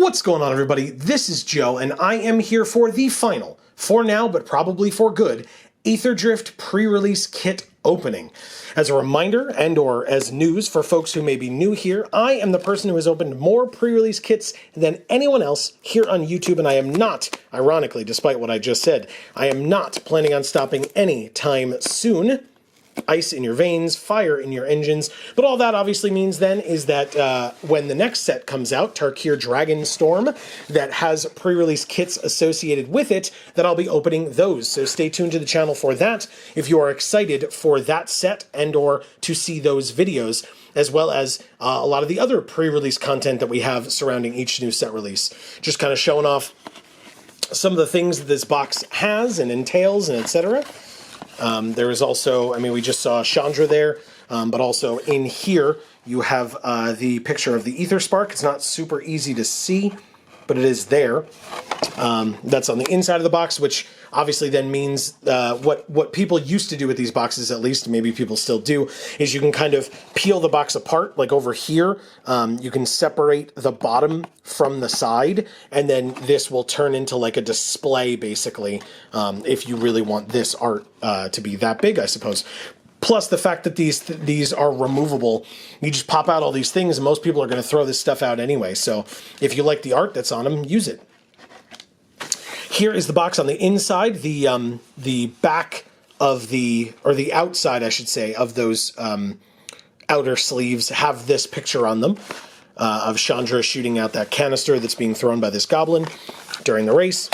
What's going on, everybody? This is Joe, and I am here for the final, for now, but probably for good, Aetherdrift pre-release kit opening. As a reminder, and or as news for folks who may be new here, I am the person who has opened more pre-release kits than anyone else here on YouTube, and I am not, ironically, despite what I just said, I am not planning on stopping any time soon. Ice in your veins, fire in your engines. But all that obviously means then is that when the next set comes out, Tarkir Dragon Storm, that has pre-release kits associated with it, that I'll be opening those. So stay tuned to the channel for that if you are excited for that set and or to see those videos, as well as a lot of the other pre-release content that we have surrounding each new set release. Just kind of showing off some of the things that this box has and entails and etc. There is also, I mean, we just saw Chandra there, but also in here you have the picture of the Ether Spark. It's not super easy to see, but it is there. That's on the inside of the box, which obviously then means what people used to do with these boxes, at least, maybe people still do, is you can kind of peel the box apart, like over here. You can separate the bottom from the side, and then this will turn into like a display, basically, if you really want this art to be that big, I suppose. Plus the fact that these are removable. You just pop out all these things, and most people are going to throw this stuff out anyway. So if you like the art that's on them, use it. Here is the box on the inside. The back of the outside, I should say, of those outer sleeves have this picture on them of Chandra shooting out that canister that's being thrown by this goblin during the race.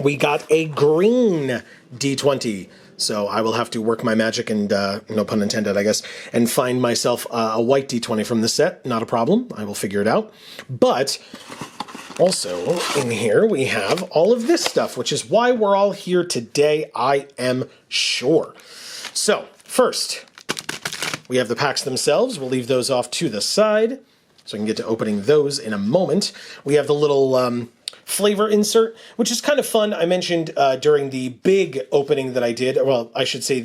We got a green D20. So I will have to work my magic and, no pun intended, I guess, and find myself a white D20 from the set. Not a problem. I will figure it out. But also in here we have all of this stuff, which is why we're all here today, I am sure. So first, we have the packs themselves. We'll leave those off to the side so I can get to opening those in a moment. We have the little flavor insert, which is kind of fun. I mentioned during the big opening that I did, well, I should say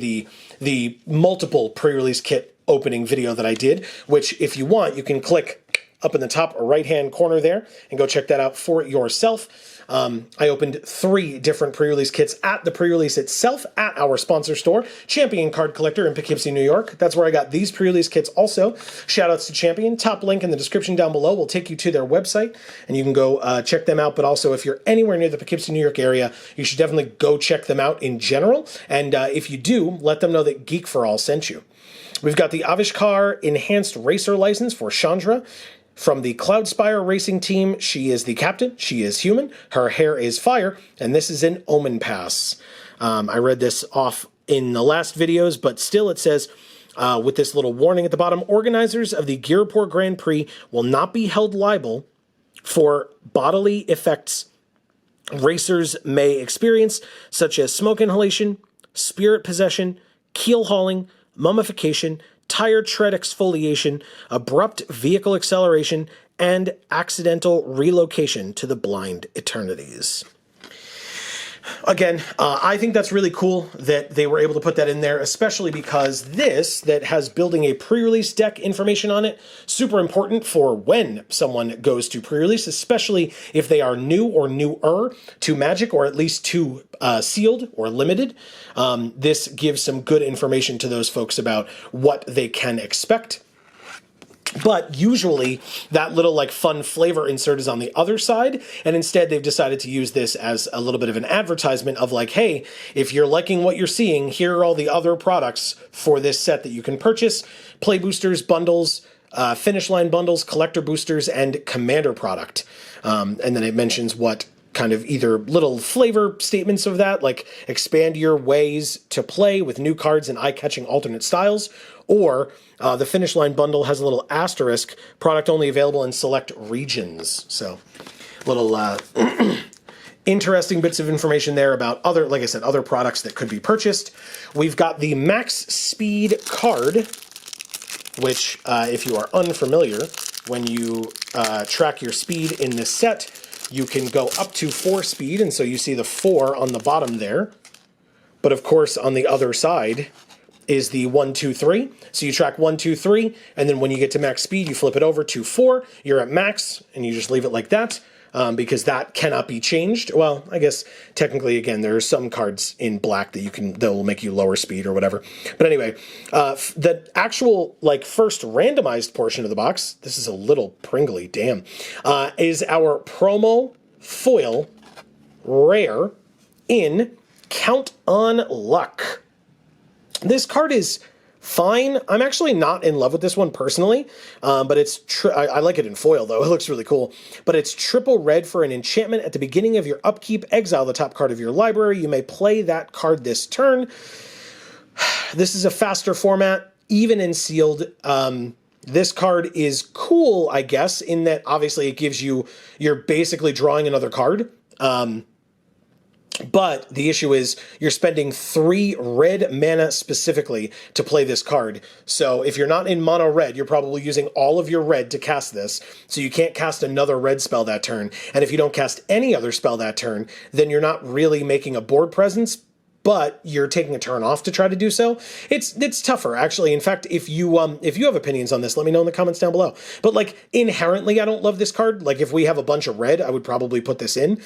the multiple pre-release kit opening video that I did, which if you want, you can click up in the top right-hand corner there and go check that out for yourself. I opened 3 different pre-release kits at the pre-release itself at our sponsor store, Champion Card Collector in Poughkeepsie, New York. That's where I got these pre-release kits also. Shoutouts to Champion. Top link in the description down below will take you to their website, and you can go check them out. But also, if you're anywhere near the Poughkeepsie, New York area, you should definitely go check them out in general. And if you do, let them know that Geek for All sent you. We've got the Avishkar Enhanced Racer License for Chandra. From the Cloudspire Racing Team, she is the captain, she is human, her hair is fire, and this is an Omen Pass. I read this off in the last videos, but still it says, with this little warning at the bottom, organizers of the Girapur Grand Prix will not be held liable for bodily effects racers may experience, such as smoke inhalation, spirit possession, keel hauling, mummification, tire tread exfoliation, abrupt vehicle acceleration, and accidental relocation to the blind eternities. Again, I think that's really cool that they were able to put that in there, especially because this, that has building a pre-release deck information on it, super important for when someone goes to pre-release, especially if they are new or newer to Magic, or at least to sealed or limited. This gives some good information to those folks about what they can expect. But usually that little like fun flavor insert is on the other side, and instead they've decided to use this as a little bit of an advertisement of like, hey, if you're liking what you're seeing, here are all the other products for this set that you can purchase: play boosters, bundles, finish line bundles, collector boosters, and commander product. And then it mentions what kind of either little flavor statements of that, like expand your ways to play with new cards and eye-catching alternate styles, or the Finish Line bundle has a little asterisk, product only available in select regions. So little interesting bits of information there about other, like I said, other products that could be purchased. We've got the Max Speed card, which if you are unfamiliar, when you track your speed in this set, you can go up to 4 speed, and so you see the 4 on the bottom there. But of course, on the other side, is the 1, 2, 3. So you track 1, 2, 3, and then when you get to max speed, you flip it over to 4. You're at max, and you just leave it like that. Because that cannot be changed. Well, I guess technically, again, there are some cards in black that will make you lower speed or whatever. But anyway, the actual first randomized portion of the box, this is a little pringly, damn, is our promo foil rare in Count on Luck. This card is fine. I'm actually not in love with this one personally, but I like it in foil though. It looks really cool. But it's triple red for an enchantment. At the beginning of your upkeep, exile the top card of your library. You may play that card this turn. This is a faster format, even in sealed. This card is cool, I guess, in that obviously it gives you're basically drawing another card. But the issue is you're spending 3 red mana specifically to play this card. So if you're not in mono red, you're probably using all of your red to cast this. So you can't cast another red spell that turn. And if you don't cast any other spell that turn, then you're not really making a board presence, but you're taking a turn off to try to do so. It's tougher, actually. In fact, if you have opinions on this, let me know in the comments down below. But inherently, I don't love this card. If we have a bunch of red, I would probably put this in.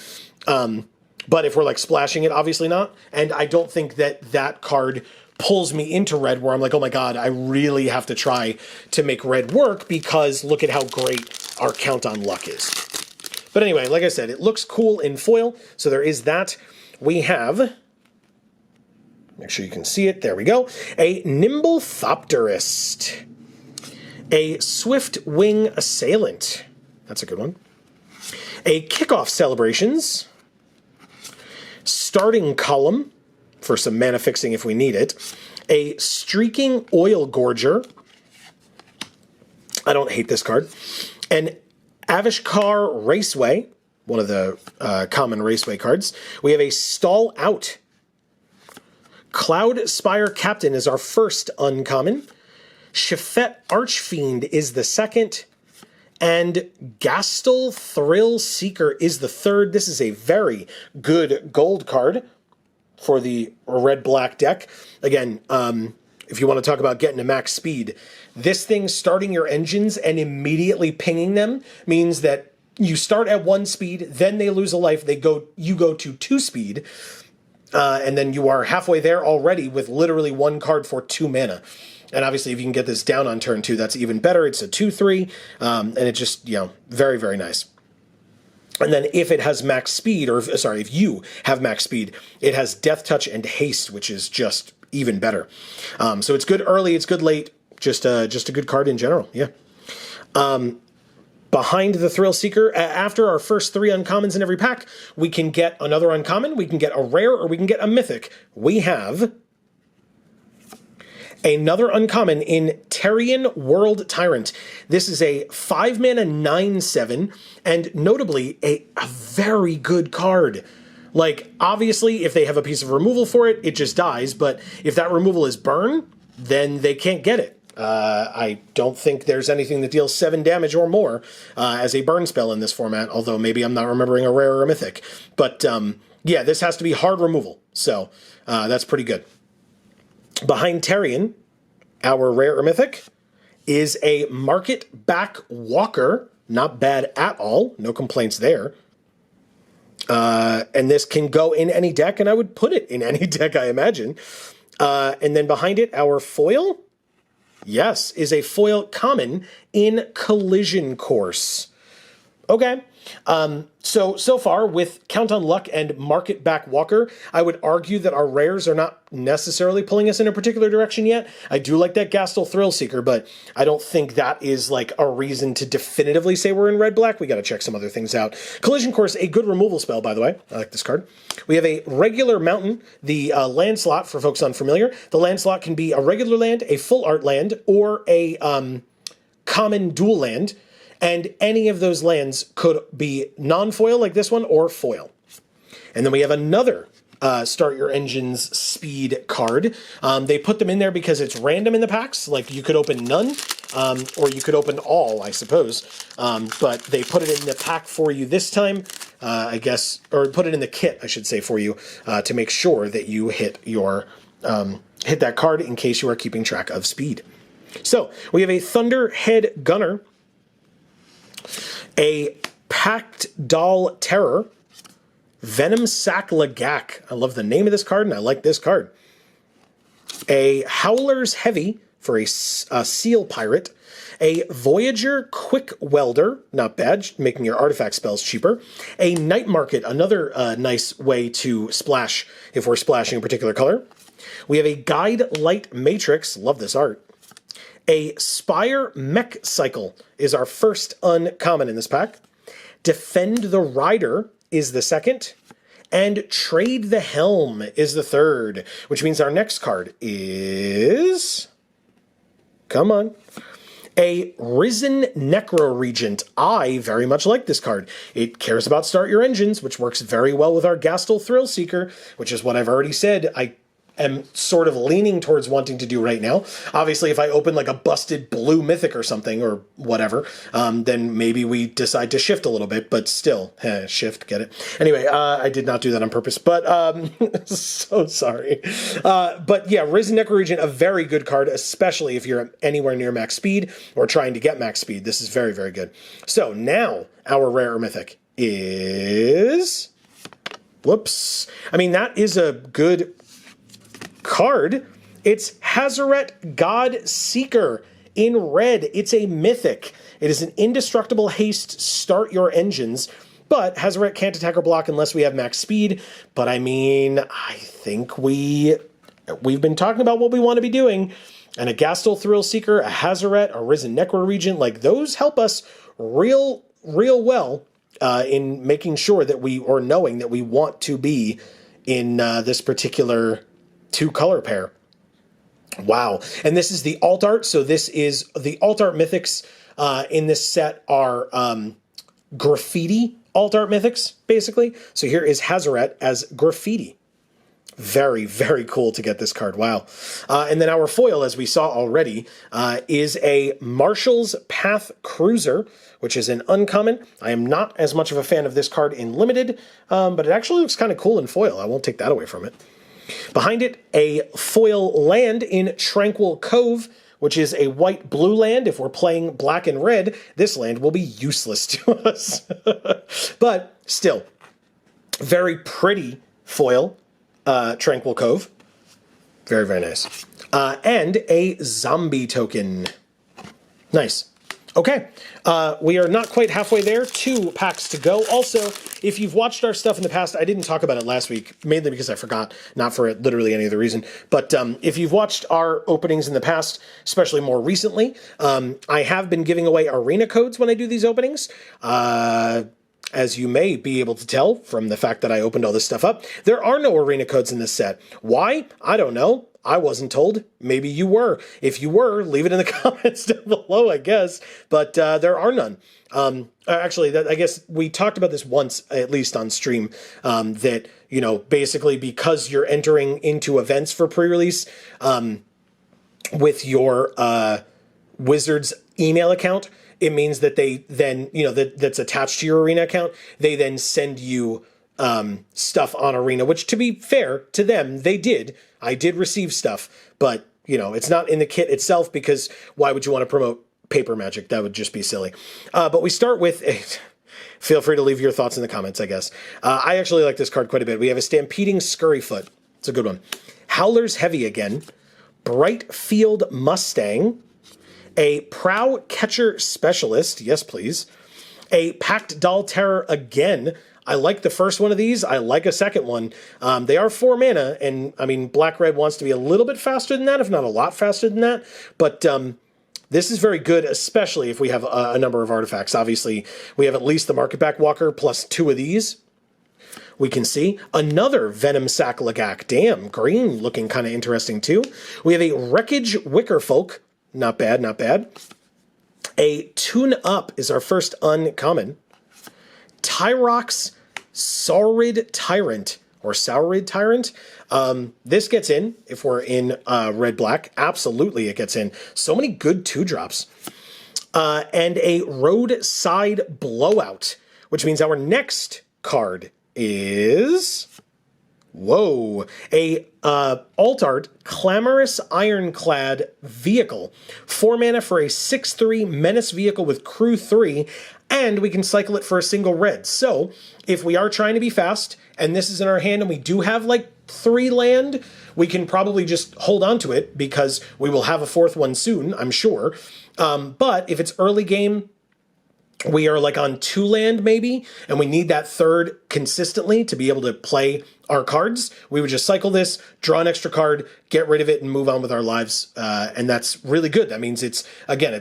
But if we're splashing it, obviously not. And I don't think that card pulls me into red where I'm like, oh my god, I really have to try to make red work because look at how great our Count on Luck is. But anyway, like I said, it looks cool in foil. So there is that. We have, make sure you can see it, there we go, a Nimble Thopterist. A Swift Wing Assailant. That's a good one. A Kickoff Celebrations. Starting Column, for some mana fixing if we need it. A Streaking Oil Gorger. I don't hate this card. An Avishkar Raceway, one of the common Raceway cards. We have a Stall Out. Cloud Spire Captain is our first uncommon. Shafet Archfiend is the second. And Gastel Thrill Seeker is the third. This is a very good gold card for the red-black deck. Again, if you want to talk about getting to max speed, this thing starting your engines and immediately pinging them means that you start at 1 speed, then they lose a life, you go to 2 speed, and then you are halfway there already with literally 1 card for 2 mana. And obviously, if you can get this down on turn 2, that's even better. It's a 2/3, and it just, very, very nice. And then if it has max speed, if you have max speed, it has Death Touch and Haste, which is just even better. So it's good early, it's good late, just a good card in general, yeah. Behind the Thrill Seeker, after our first 3 uncommons in every pack, we can get another uncommon, we can get a rare, or we can get a mythic. We have another uncommon in Terrian World Tyrant. This is a 5 mana 9/7, and notably a very good card. Obviously, if they have a piece of removal for it, it just dies, but if that removal is burn, then they can't get it. I don't think there's anything that deals 7 damage or more as a burn spell in this format, although maybe I'm not remembering a rare or a mythic. But yeah, this has to be hard removal, so that's pretty good. Behind Terrian, our rare or mythic, is a Market Back Walker. Not bad at all. No complaints there. And this can go in any deck, and I would put it in any deck, I imagine. And then behind it, our foil, yes, is a foil common in Collision Course. Okay. So far with Count on Luck and Market Back Walker, I would argue that our rares are not necessarily pulling us in a particular direction yet. I do like that Gastel Thrill Seeker, but I don't think that is a reason to definitively say we're in red-black. We got to check some other things out. Collision Course, a good removal spell, by the way. I like this card. We have a regular mountain, the land slot for folks unfamiliar. The land slot can be a regular land, a full art land, or a common dual land. And any of those lands could be non-foil like this one or foil. And then we have another Start Your Engines speed card. They put them in there because it's random in the packs. You could open none or you could open all, I suppose. But they put it in the pack for you this time, I guess, or put it in the kit, I should say, for you to make sure that you hit your hit that card in case you are keeping track of speed. So we have a Thunderhead Gunner, a Packed Doll Terror, Venom Sack Lagak. I love the name of this card, and I like this card. A Howler's Heavy for a Seal Pirate, a Voyager Quick Welder, not bad, making your artifact spells cheaper. A Night Market, another nice way to splash if we're splashing a particular color. We have a Guide Light Matrix, love this art. A Spire Mech Cycle is our first uncommon in this pack. Defend the Rider is the second. And Trade the Helm is the third, which means our next card is... Come on. A Risen Necro Regent. I very much like this card. It cares about Start Your Engines, which works very well with our Gastel Thrill Seeker, which is what I've already said I am sort of leaning towards wanting to do right now. Obviously, if I open like a busted blue mythic or something or whatever, then maybe we decide to shift a little bit, but still, shift, get it? Anyway, I did not do that on purpose, but so sorry. But yeah, Risen Necro Regent, a very good card, especially if you're anywhere near max speed or trying to get max speed. This is very, very good. So now our rare mythic is... Whoops. I mean, that is a good card. It's Hazaret God Seeker in red. It's a mythic. It is an indestructible haste, start your engines, but Hazaret can't attack or block unless we have max speed. But I mean, I think we've been talking about what we want to be doing, and a Gastel Thrill Seeker, a Hazaret, a Risen Necro Regent, like those help us real well in making sure that or knowing that we want to be in this particular two color pair. Wow. And this is the alt art. So this is the alt art mythics in this set are graffiti alt art mythics, basically. So here is Hazaret as graffiti. Very, very cool to get this card. Wow. And then our foil, as we saw already, is a Marshall's Path Cruiser, which is an uncommon. I am not as much of a fan of this card in limited, but it actually looks kind of cool in foil. I won't take that away from it. Behind it, a foil land in Tranquil Cove, which is a white-blue land. If we're playing black and red, this land will be useless to us. But still, very pretty foil, Tranquil Cove. Very, very nice. And a zombie token. Nice. Okay, we are not quite halfway there. 2 packs to go. Also, if you've watched our stuff in the past, I didn't talk about it last week, mainly because I forgot, not for literally any other reason. But if you've watched our openings in the past, especially more recently, I have been giving away arena codes when I do these openings. As you may be able to tell from the fact that I opened all this stuff up, there are no arena codes in this set. Why? I don't know. I wasn't told. Maybe you were. If you were, leave it in the comments down below, I guess. But there are none. Actually, I guess we talked about this once, at least on stream, that, you know, basically because you're entering into events for pre-release with your Wizards email account, it means that they then, you know, that's attached to your Arena account, they then send you stuff on Arena, which, to be fair to them, they did. I did receive stuff, but, you know, it's not in the kit itself because why would you want to promote paper magic? That would just be silly. But we start with... Feel free to leave your thoughts in the comments, I guess. I actually like this card quite a bit. We have a Stampeding Scurryfoot. It's a good one. Howler's Heavy again. Bright Field Mustang. A Prow Catcher Specialist. Yes, please. A Packed Doll Terror again. I like the first one of these. I like a second one. They are 4 mana, and I mean, Black-Red wants to be a little bit faster than that, if not a lot faster than that. But this is very good, especially if we have a number of artifacts. Obviously, we have at least the Marketback Walker plus 2 of these. We can see another Venom Sack Lagak. Damn, green looking kind of interesting too. We have a Wreckage Wickerfolk. Not bad, not bad. A Tune Up is our first uncommon. Tyrox Saurid Tyrant, or Saurid Tyrant. This gets in if we're in red-black. Absolutely it gets in. So many good 2-drops. And a Roadside Blowout, which means our next card is... Whoa, a alt art Clamorous Ironclad vehicle. 4 mana for a 6/3 menace vehicle with crew 3, and we can cycle it for a single red. So if we are trying to be fast, and this is in our hand, and we do have like 3 land, we can probably just hold on to it because we will have a 4th one soon, I'm sure. But if it's early game, we are like on 2 land maybe, and we need that 3rd consistently to be able to play our cards, we would just cycle this, draw an extra card, get rid of it, and move on with our lives. And that's really good. That means it's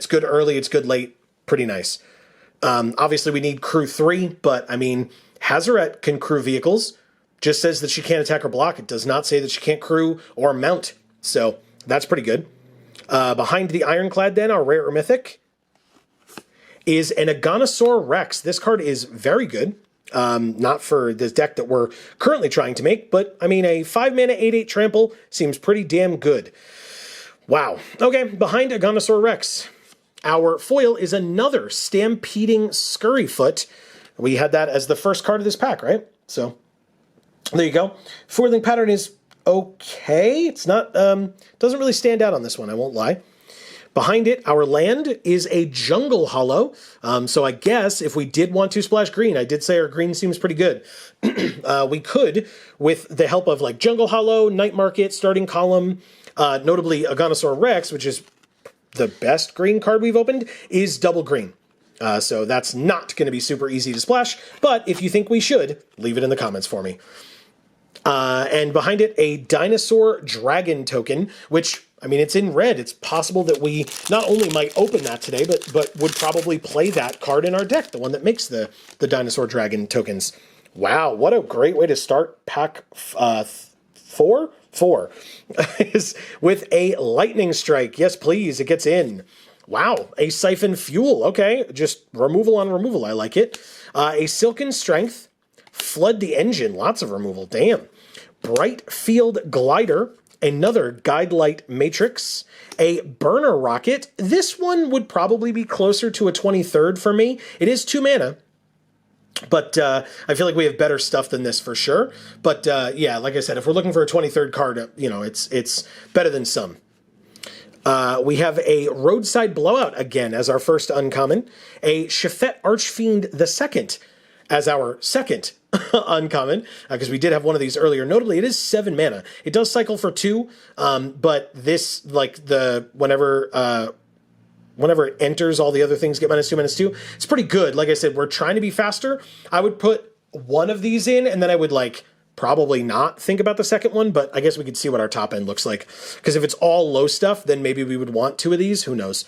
good early, it's good late, pretty nice. Obviously we need crew 3, but I mean, Hazaret can crew vehicles. Just says that she can't attack or block. It does not say that she can't crew or mount. So that's pretty good. Behind the Ironclad then, our rare or mythic, is an Aganosaur Rex. This card is very good. Not for this deck that we're currently trying to make, but I mean, a 5 mana 8/8 trample seems pretty damn good. Wow. Okay, behind Aganosaur Rex, our foil is another Stampeding Scurryfoot. We had that as the first card of this pack, right? So there you go. Foiling pattern is okay. It's not, doesn't really stand out on this one, I won't lie. Behind it, our land is a Jungle Hollow. So I guess if we did want to splash green, I did say our green seems pretty good. We could, with the help of like Jungle Hollow, Night Market, Starting Column, notably Aganosaur Rex, which is the best green card we've opened, is double green. So that's not going to be super easy to splash, but if you think we should, leave it in the comments for me. And behind it, a Dinosaur Dragon token, which, I mean, it's in red. It's possible that we not only might open that today, but would probably play that card in our deck, the one that makes the Dinosaur Dragon tokens. Wow, what a great way to start pack 4 is with a Lightning Strike. Yes, please, it gets in. Wow, a Siphon Fuel. Okay, just removal on removal. I like it. A Silken Strength. Flood the Engine. Lots of removal. Damn. Bright Field Glider. Another Guidelight Matrix. A Burner Rocket. This one would probably be closer to a 23rd for me. It is 2 mana. But I feel like we have better stuff than this for sure. But yeah, like I said, if we're looking for a 23rd card, you know, it's better than some. We have a Roadside Blowout again as our first uncommon. A Shafet Archfiend II as our second uncommon, because we did have one of these earlier. Notably, it is 7 mana. It does cycle for 2, but this, like, whenever it enters, all the other things get -2/-2. It's pretty good. Like I said, we're trying to be faster. I would put one of these in, and then I would, like, probably not think about the second one, but I guess we could see what our top end looks like. Because if it's all low stuff, then maybe we would want 2 of these. Who knows?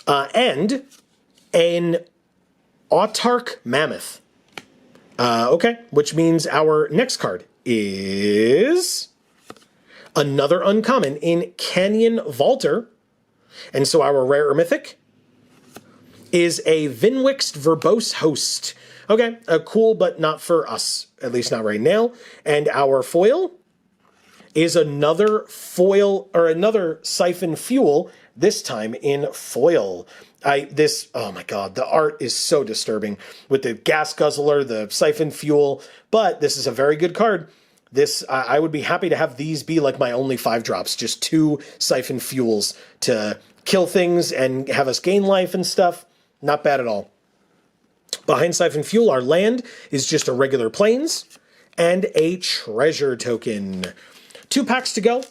And an Autarch Mammoth. Okay, which means our next card is another uncommon in Canyon Vaulter. And so our rare or mythic is a Vinwixt Verbose Host. Okay, cool, but not for us, at least not right now. And our foil is another foil, or another Siphon Fuel, this time in foil. Oh my god, the art is so disturbing with the Gas Guzzler, the Siphon Fuel, but this is a very good card. This, I would be happy to have these be like my only 5-drops, just 2 Siphon Fuels to kill things and have us gain life and stuff. Not bad at all. Behind Siphon Fuel, our land is just a regular Plains and a Treasure token. 2 packs to go.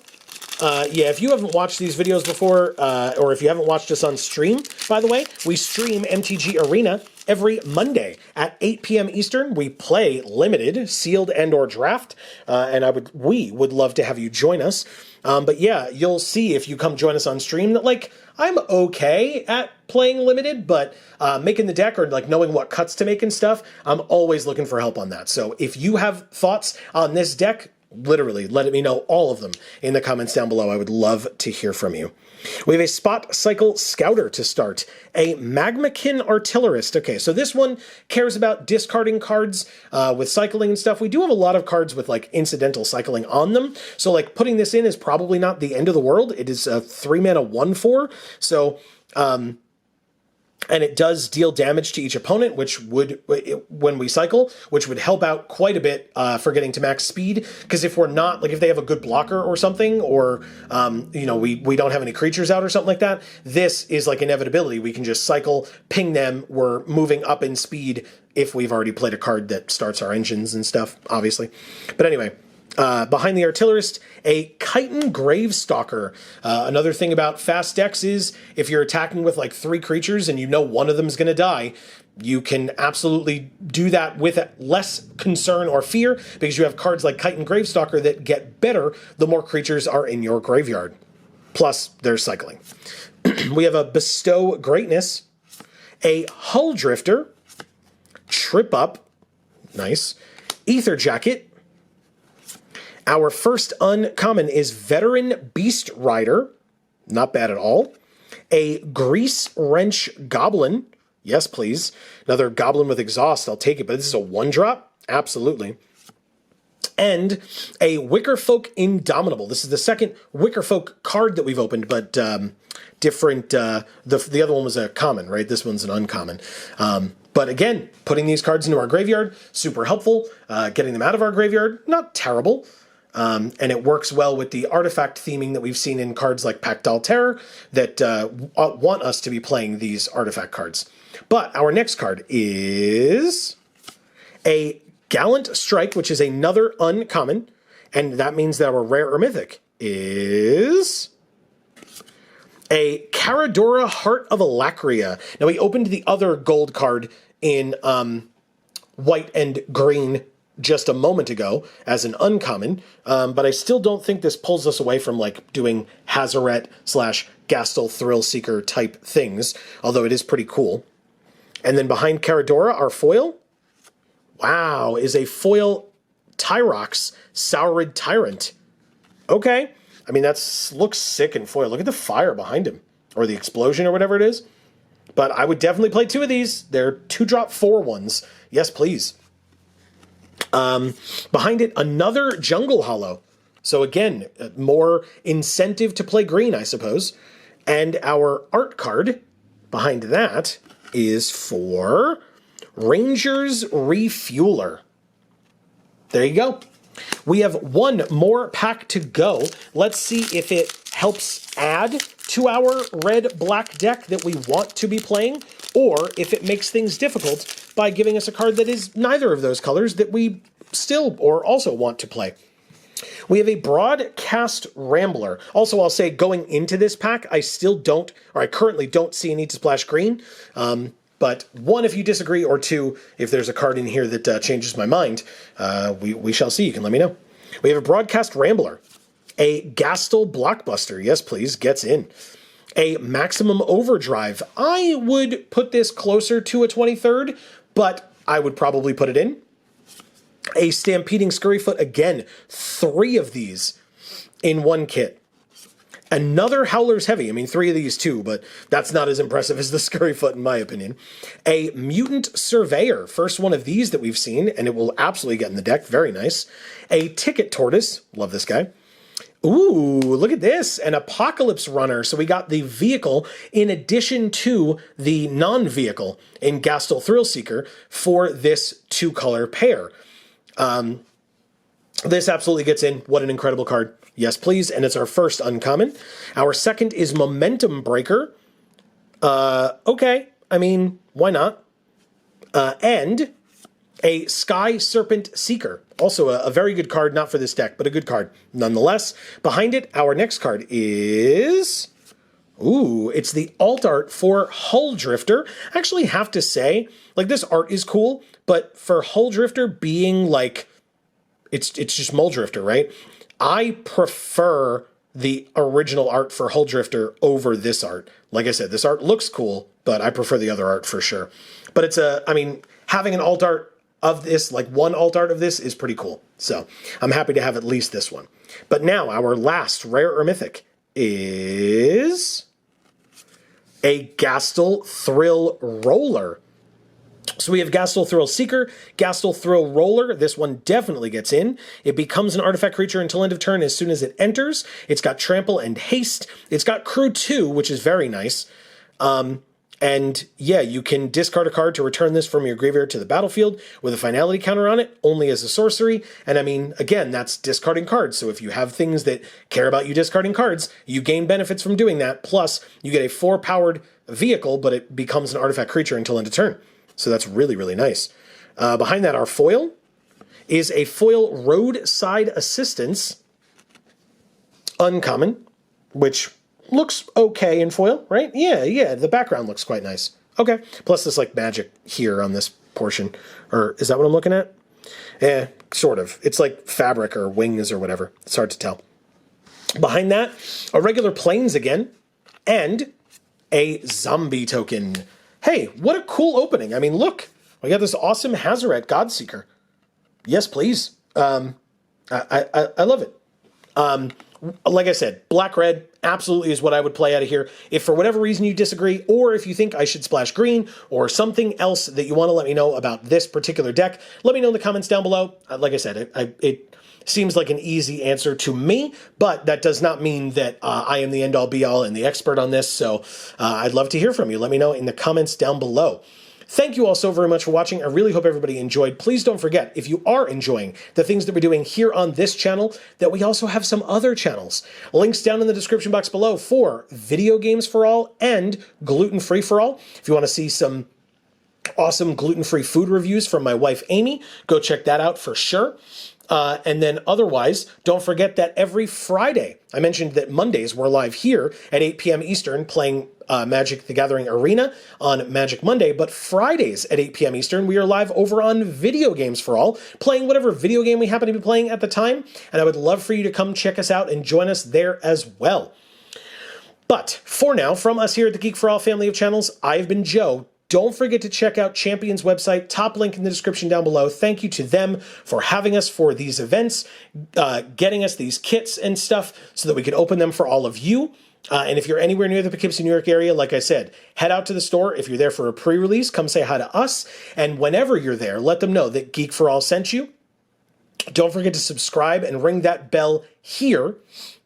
Yeah, if you haven't watched these videos before, or if you haven't watched us on stream, by the way, we stream MTG Arena every Monday at 8 p.m. Eastern. We play Limited, Sealed, and/or Draft, and we would love to have you join us. But yeah, you'll see if you come join us on stream that, like, I'm okay at playing Limited, but making the deck or, like, knowing what cuts to make and stuff, I'm always looking for help on that. So if you have thoughts on this deck, literally, let me know all of them in the comments down below. I would love to hear from you. We have a Spot Cycle Scouter to start. A Magmakin Artillerist. Okay, so this one cares about discarding cards with cycling and stuff. We do have a lot of cards with, like, incidental cycling on them. So, like, putting this in is probably not the end of the world. It is a 3 mana 1/4. So, And it does deal damage to each opponent, which would, when we cycle, which would help out quite a bit for getting to max speed. Because if we're not, like if they have a good blocker or something, or, we don't have any creatures out or something like that, this is like inevitability. We can just cycle, ping them, we're moving up in speed if we've already played a card that starts our engines and stuff, obviously. But anyway, behind the Artillerist, a Chitin Gravestalker. Another thing about fast decks is if you're attacking with like 3 creatures and you know one of them is going to die, you can absolutely do that with less concern or fear because you have cards like Chitin Gravestalker that get better the more creatures are in your graveyard. Plus, there's cycling. We have a Bestow Greatness, a Hull Drifter, Trip Up, nice, Ether Jacket. Our first uncommon is Veteran Beast Rider, not bad at all. A Grease Wrench Goblin, yes please. Another Goblin with Exhaust, I'll take it, but this is a 1-drop, absolutely. And a Wickerfolk Indomitable. This is the second Wickerfolk card that we've opened, but different. The other one was a common, right? This one's an uncommon. But again, putting these cards into our graveyard, super helpful. Getting them out of our graveyard, not terrible. And it works well with the artifact theming that we've seen in cards like Pactile Terror that want us to be playing these artifact cards. But our next card is a Gallant Strike, which is another uncommon, and that means that our rare or mythic is a Caradora Heart of Alacria. Now, we opened the other gold card in white and green just a moment ago as an uncommon, but I still don't think this pulls us away from like doing Hazaret / Gastel Thrill Seeker type things, although it is pretty cool. And then behind Caradora, our foil, wow, is a foil Tyrox Saurid Tyrant. Okay, I mean, that looks sick in foil. Look at the fire behind him, or the explosion or whatever it is. But I would definitely play 2 of these. They're 2-drop 4 ones. Yes, please. Behind it, another Jungle Hollow. So again, more incentive to play green, I suppose. And our art card behind that is for Ranger's Refueler. There you go. We have one more pack to go. Let's see if it helps add to our red-black deck that we want to be playing, or if it makes things difficult by giving us a card that is neither of those colors that we still or also want to play. We have a Broadcast Rambler. Also, I'll say going into this pack, I currently don't see a need to splash green. But 1, if you disagree, or 2, if there's a card in here that changes my mind, we shall see. You can let me know. We have a Broadcast Rambler. A Gastel Blockbuster. Yes, please. Gets in. A Maximum Overdrive. I would put this closer to a 23rd, but I would probably put it in. A Stampeding Scurryfoot. Again, 3 of these in 1 kit. Another Howler's Heavy. I mean, 3 of these too, but that's not as impressive as the Scurryfoot in my opinion. A Mutant Surveyor. First one of these that we've seen, and it will absolutely get in the deck. Very nice. A Ticket Tortoise. Love this guy. Ooh, look at this. An Apocalypse Runner. So we got the vehicle in addition to the non-vehicle in Gastel Thrill Seeker for this 2-color pair. This absolutely gets in. What an incredible card. Yes, please. And it's our first uncommon. Our second is Momentum Breaker. Okay. I mean, why not? And a Sky Serpent Seeker. Also a very good card, not for this deck, but a good card nonetheless. Behind it, our next card is... Ooh, it's the alt art for Hull Drifter. I actually have to say, like, this art is cool, but for Hull Drifter being like... It's just Mull Drifter, right? I prefer the original art for Hull Drifter over this art. Like I said, this art looks cool, but I prefer the other art for sure. But it's having an alt art of this, like one alt art of this, is pretty cool. So I'm happy to have at least this one. But now our last rare or mythic is a Gastel Thrill Roller. So we have Gastel Thrill Seeker, Gastel Thrill Roller. This one definitely gets in. It becomes an artifact creature until end of turn as soon as it enters. It's got Trample and Haste. It's got Crew 2, which is very nice. And And yeah, you can discard a card to return this from your graveyard to the battlefield with a finality counter on it, only as a sorcery. And I mean, again, that's discarding cards. So if you have things that care about you discarding cards, you gain benefits from doing that. Plus, you get a 4-powered vehicle, but it becomes an artifact creature until end of turn. So that's really, really nice. Behind that, our foil is a foil Roadside Assistance, uncommon, which looks okay in foil, right? Yeah, the background looks quite nice. Okay, plus this like magic here on this portion, or is that what I'm looking at? Sort of. It's like fabric or wings or whatever. It's hard to tell. Behind that, a regular plains again, and a zombie token. Hey, what a cool opening. I mean, look, we got this awesome Hazaret Godseeker. Yes, please. I love it. Like I said, black-red absolutely is what I would play out of here. If for whatever reason you disagree, or if you think I should splash green, or something else that you want to let me know about this particular deck, let me know in the comments down below. Like I said, it seems like an easy answer to me, but that does not mean that I am the end-all be-all and the expert on this, so I'd love to hear from you. Let me know in the comments down below. Thank you all so very much for watching. I really hope everybody enjoyed. Please don't forget, if you are enjoying the things that we're doing here on this channel, that we also have some other channels. Links down in the description box below for Video Games for All and Gluten Free for All. If you want to see some awesome gluten-free food reviews from my wife, Amy, go check that out for sure. And then otherwise, don't forget that every Friday, I mentioned that Mondays we're live here at 8 p.m. Eastern playing Magic the Gathering Arena on Magic Monday, but Fridays at 8 p.m. Eastern, we are live over on Video Games for All, playing whatever video game we happen to be playing at the time, and I would love for you to come check us out and join us there as well. But for now, from us here at the Geek for All family of channels, I've been Joe. Don't forget to check out Champion's website, top link in the description down below. Thank you to them for having us for these events, getting us these kits and stuff so that we could open them for all of you. And if you're anywhere near the Poughkeepsie, New York area, like I said, head out to the store. If you're there for a pre-release, come say hi to us. And whenever you're there, let them know that Geek for All sent you. Don't forget to subscribe and ring that bell here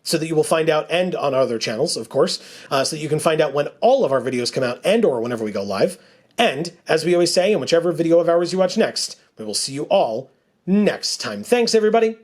so that you will find out, and on other channels, of course, so that you can find out when all of our videos come out and or whenever we go live. And as we always say, in whichever video of ours you watch next, we will see you all next time. Thanks, everybody.